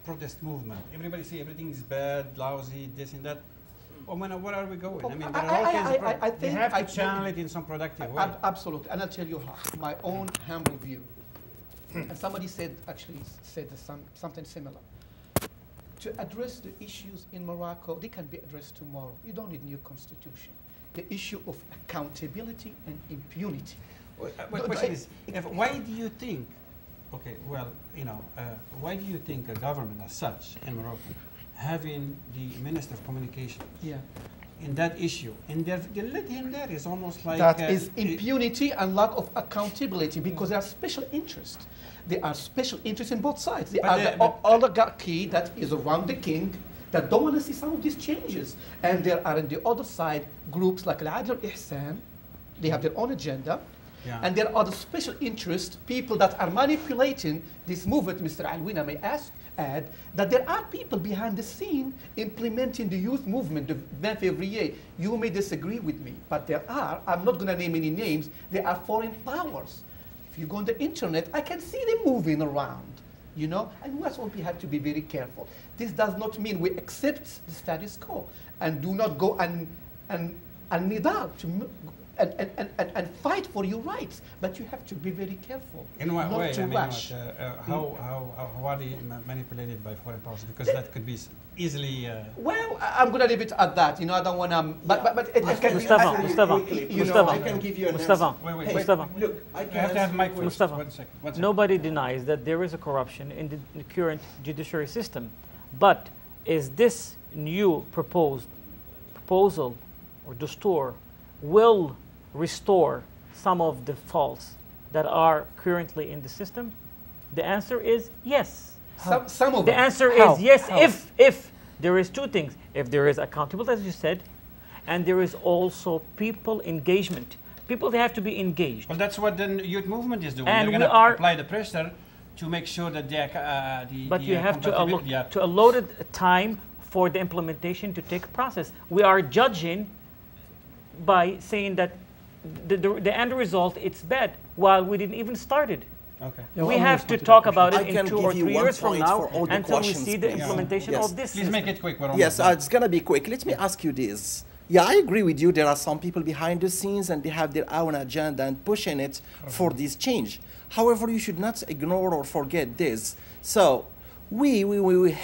protest movement, everybody say everything is bad, lousy, this and that, well, where are we going? I mean, there are all kinds of I think you have to channel it in some productive way. Absolutely, and I'll tell you how. My own humble view. And somebody said something similar. To address the issues in Morocco, they can be addressed tomorrow. You don't need a new constitution. The issue of accountability and impunity. My question is, why do you think? Okay, well, why do you think a government as such in Morocco, having the Minister of Communication, in that issue, and they let him there is almost like that is impunity and lack of accountability, because there are special interests. There are special interests in both sides. There are the oligarchy that is around the king that don't want to see some of these changes, and there are on the other side groups like Al-Adl al-Ihsan. They have their own agenda. And there are the special interest people that are manipulating this movement. Mr. Alwina may add that there are people behind the scene implementing the youth movement, the 20 février. You may disagree with me, but there are, I'm not going to name any names, there are foreign powers. If you go on the internet, I can see them moving around, and that's why we have to be very careful. This does not mean we accept the status quo and do not go and nidal to and fight for your rights, but you have to be very careful. In what not way? to rush. How are they manipulated by foreign powers? Because that could be easily. Well, I'm going to leave it at that. I don't want to. But it can Mustafa, I can give you an Mustafa, Wait, Mustafa. Look, I You have to have mic first. Mustafa. 1 second. 1 second. Nobody denies that there is a corruption in the current judiciary system, but is this new proposal or dastur will restore some of the faults that are currently in the system? The answer is yes. Some of The them. answer How? is yes. How? If there is two things: if there is accountability, as you said, and there is also people engagement. People, they have to be engaged. Well, that's what the youth movement is doing. And They're going to apply the pressure to make sure that But you have compatibility to allot time for the implementation to take process. We are judging by saying that the end result, it's bad, while we didn't even start it. Okay. We have to talk about I it can in 2 give or you 3 1 years from point now for all the until we questions, see the please. implementation Yes. of this Please system. make it quick. We're Yes, almost it's going to be quick. Let me ask you this. Yeah, I agree with you. There are some people behind the scenes and they have their own agenda and pushing it for this change. However, you should not ignore or forget this. So we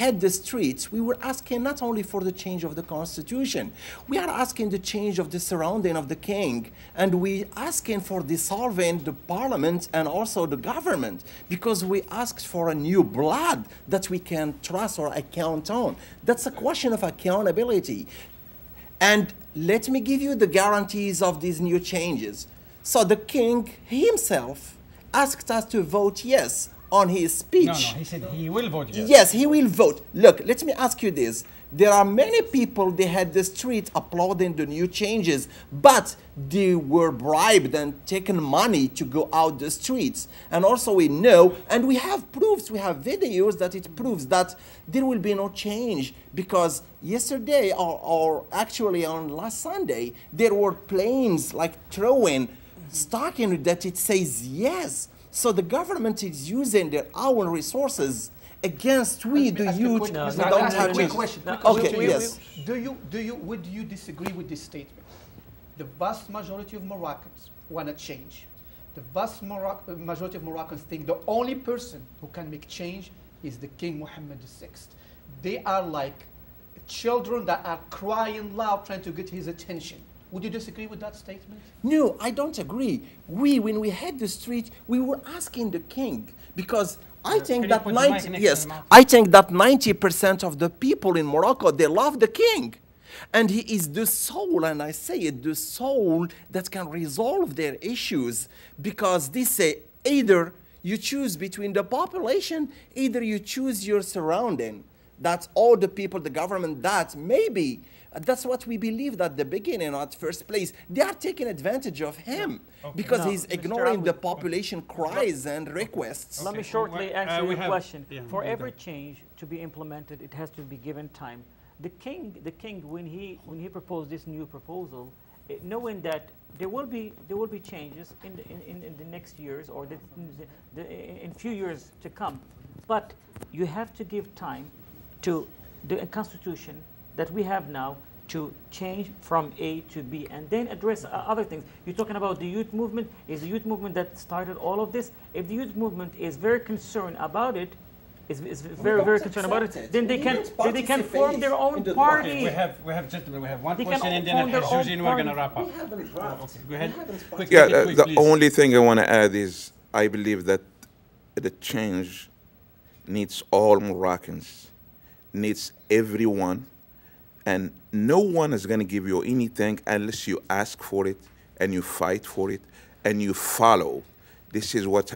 had the streets. We were asking not only for the change of the constitution, we are asking the change of the surrounding of the king, and we asking for dissolving the parliament and also the government, because we asked for a new blood that we can trust or account on. That's a question of accountability. And let me give you the guarantees of these new changes. So the king himself asked us to vote yes on his speech. No, he said he will vote yes. Yes, he will vote. Look, let me ask you this. There are many people, they had the street applauding the new changes, but they were bribed and taken money to go out the streets. And also we know, and we have proofs, we have videos that it proves that there will be no change, because yesterday, or actually on last Sunday, there were planes like throwing, starting that it says yes. So the government is using their own resources against we, the youth. No, We no, don't no, have no, Quick to- question. No, Okay, yes. Would you disagree with this statement? The vast majority of Moroccans want to change. The vast majority of Moroccans think the only person who can make change is the King Mohammed VI. They are like children that are crying loud, trying to get his attention. Would you disagree with that statement? No, I don't agree. When we had the street, we were asking the king, because I think you that put the mic next to 90, yes, your mouth? I think that 90% of the people in Morocco, they love the king. And he is the soul, and I say it, the soul that can resolve their issues, because they say either you choose between the population, either you choose your surrounding. That's all the people, the government, that maybe, that's what we believed at the beginning, at first place. They are taking advantage of him because he's ignoring the population cries and requests. Let me shortly answer your question. Yeah, For every change to be implemented, it has to be given time. The king, when he proposed this new proposal, knowing that there will be changes in the next years or in few years to come, but you have to give time to the constitution that we have now to change from A to B and then address other things. You're talking about the youth movement. Is the youth movement that started all of this? If the youth movement is very concerned about it, is very concerned about it, then they can form their own party. Okay, we have gentlemen, we have one question and then Hajjouji, and we're going to wrap up. haven't Okay, go ahead. Quick, Yeah, quick, the please. only thing I want to add is I believe that the change needs all Moroccans, needs everyone, and no one is going to give you anything unless you ask for it and you fight for it and you follow. This is what's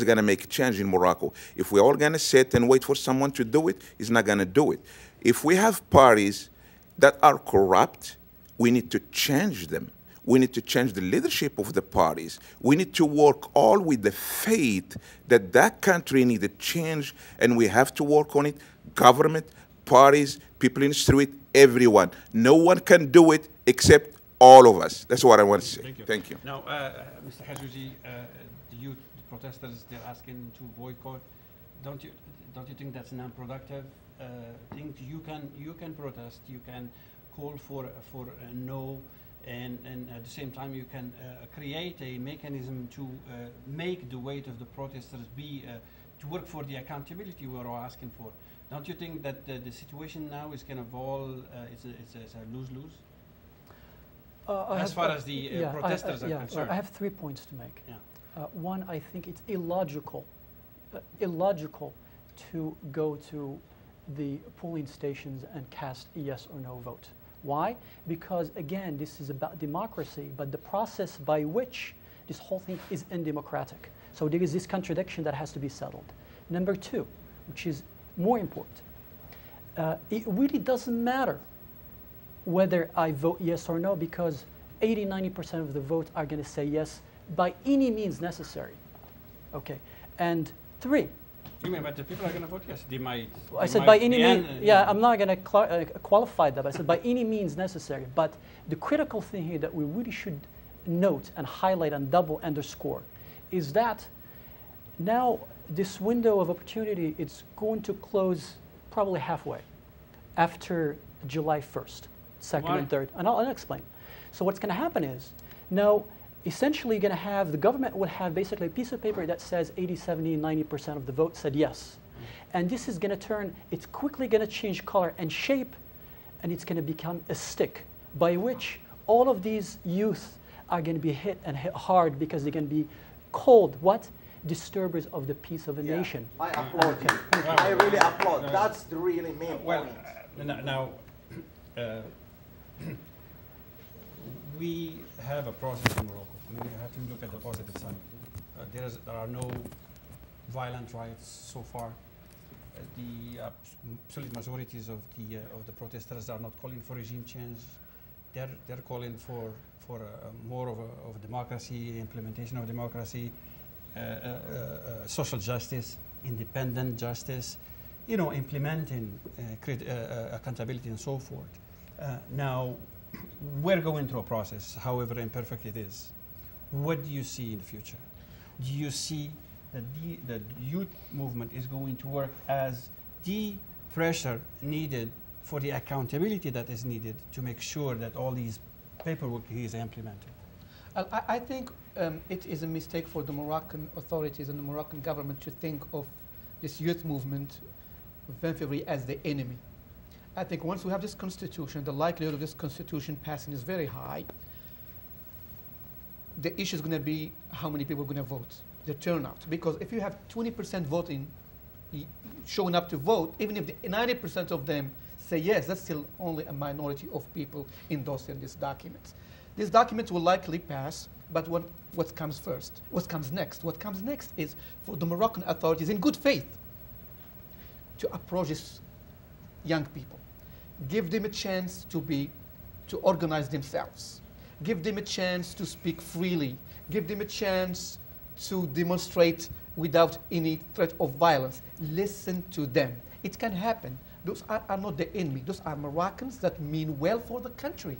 going to make change in Morocco. If we're all going to sit and wait for someone to do it, he's not going to do it. If we have parties that are corrupt, we need to change them. We need to change the leadership of the parties. We need to work all with the faith that that country needs a change, and we have to work on it. Government, parties, people in the street, everyone. No one can do it except all of us. That's what I want to say. Thank you. Thank you. Now, Mr. Hajjouji, the youth, the protesters, they're asking to boycott. Don't you think that's an unproductive thing? You can protest. You can call for a no, and at the same time you can create a mechanism to make the weight of the protesters be to work for the accountability we're all asking for. Don't you think that the situation now is kind of all it's a lose-lose? As far as the protesters are concerned. I have 3 points to make. Yeah. One, I think it's illogical to go to the polling stations and cast a yes or no vote. Why? Because again, this is about democracy, but the process by which this whole thing is undemocratic. So there is this contradiction that has to be settled. Number two, which is more important, it really doesn't matter whether I vote yes or no, because 80–90% of the vote are going to say yes by any means necessary. Okay, and three. You mean, but the people are going to vote yes? They might. I said by any means. Yeah, I'm not going to qualify that. But I said by any means necessary. But the critical thing here that we really should note and highlight and double underscore is that now this window of opportunity is going to close probably halfway after July 1st, 2nd and 3rd. And I'll explain. So what's going to happen is now essentially going to have, the government will have basically a piece of paper that says 80, 70, 90% of the vote said yes. And this is going to turn, it's quickly going to change color and shape, and it's going to become a stick by which all of these youth are going to be hit and hit hard because they're going to be called what? Disturbers of the peace of a nation. I applaud you. I really applaud. That's the really main point. Now, we have a process in Morocco. I mean, you have to look at the positive side. There are no violent riots so far. The absolute majorities of the protesters are not calling for regime change. They're calling for more of democracy, implementation of democracy, social justice, independent justice, implementing accountability and so forth. Now, we're going through a process, however imperfect it is. What do you see in the future? Do you see that the youth movement is going to work as the pressure needed for the accountability that is needed to make sure that all these paperwork is implemented? I think it is a mistake for the Moroccan authorities and the Moroccan government to think of this youth movement as the enemy. I think once we have this constitution, the likelihood of this constitution passing is very high. The issue is going to be how many people are going to vote, the turnout. Because if you have 20% voting showing up to vote, even if 90% of them say yes, that's still only a minority of people endorsing this document. This document will likely pass, but what comes first? What comes next? What comes next is for the Moroccan authorities, in good faith, to approach these young people, give them a chance to organize themselves, give them a chance to speak freely, give them a chance to demonstrate without any threat of violence. Listen to them. It can happen. Those are not the enemy. Those are Moroccans that mean well for the country.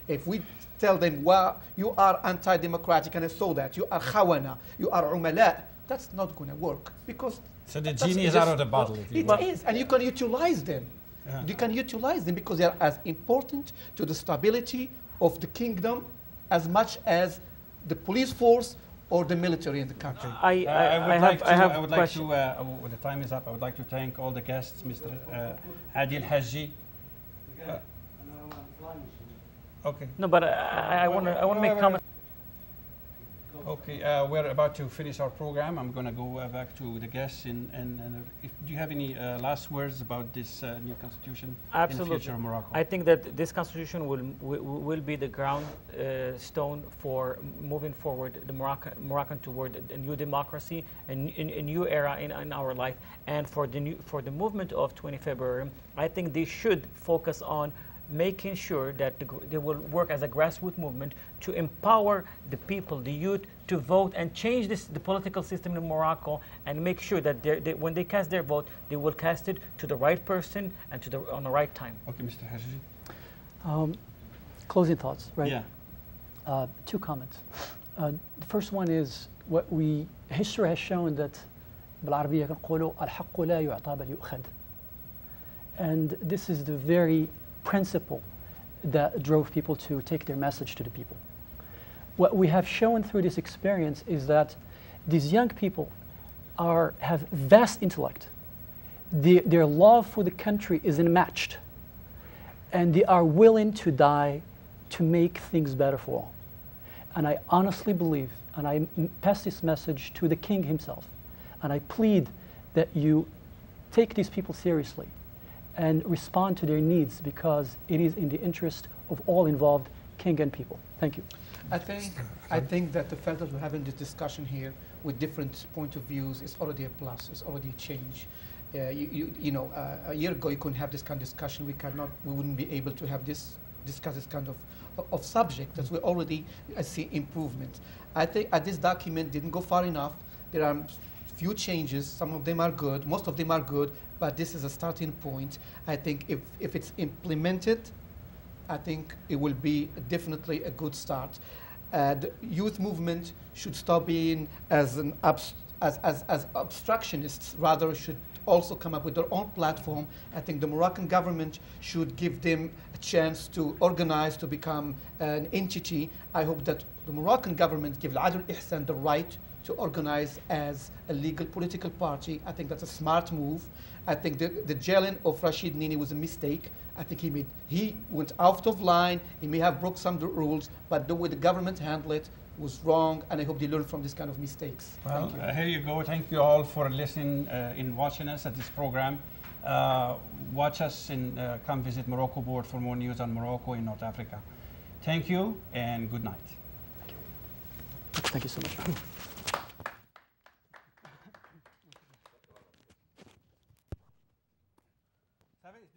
If we tell them, well, you are anti-democratic, and I saw that, you are khawana, you are umala, that's not going to work, because so the genie is out of the bottle. It is, and you can utilize them. Yeah. You can utilize them because they are as important to the stability of the kingdom as much as the police force or the military in the country. I would like to, the time is up, I would like to thank all the guests, Mr. Adil Hajji. Okay. No, but I want to make comment. Okay, we're about to finish our program. I'm going to go back to the guests. Do you have any last words about this new constitution in the future of Morocco? I think that this constitution will be the ground stone for moving forward the Moroccan toward a new democracy and a new era in our life. And for the movement of 20 February, I think they should focus on making sure that they will work as a grassroots movement to empower the people, the youth, to vote and change the political system in Morocco, and make sure that when they cast their vote, they will cast it to the right person and on the right time. Okay, Mr. Hajjouji. Closing thoughts, right? Yeah. Two comments. The first one is history has shown that بالعربية كنقولوا الحق لا يعطى بل يؤخذ. And this is the very principle that drove people to take their message to the people. What we have shown through this experience is that these young people have vast intellect. Their love for the country is unmatched, and they are willing to die to make things better for all. And I honestly believe, and I pass this message to the king himself, and I plead that you take these people seriously and respond to their needs, because it is in the interest of all involved, king and people. Thank you. I think that the fact that we're having this discussion here with different point of views is already a plus. It's already a change. A year ago you couldn't have this kind of discussion. We wouldn't be able to discuss this kind of subject. That we already see improvement. I think this document didn't go far enough. There are few changes. Some of them are good. Most of them are good. But this is a starting point. I think if it's implemented, I think it will be definitely a good start. The youth movement should stop being as obstructionists, rather should also come up with their own platform. I think the Moroccan government should give them a chance to organize, to become an entity. I hope that the Moroccan government give Al-Adl Ihsan the right to organize as a legal political party. I think that's a smart move. I think the jailing of Rashid Nini was a mistake. I think he went out of line. He may have broke some of the rules, but the way the government handled it was wrong, and I hope they learn from this kind of mistakes. Well, here you go. Thank you all for listening and watching us at this program. Watch us and come visit Morocco Board for more news on Morocco in North Africa. Thank you and good night. Thank you so much. ¿Sabes?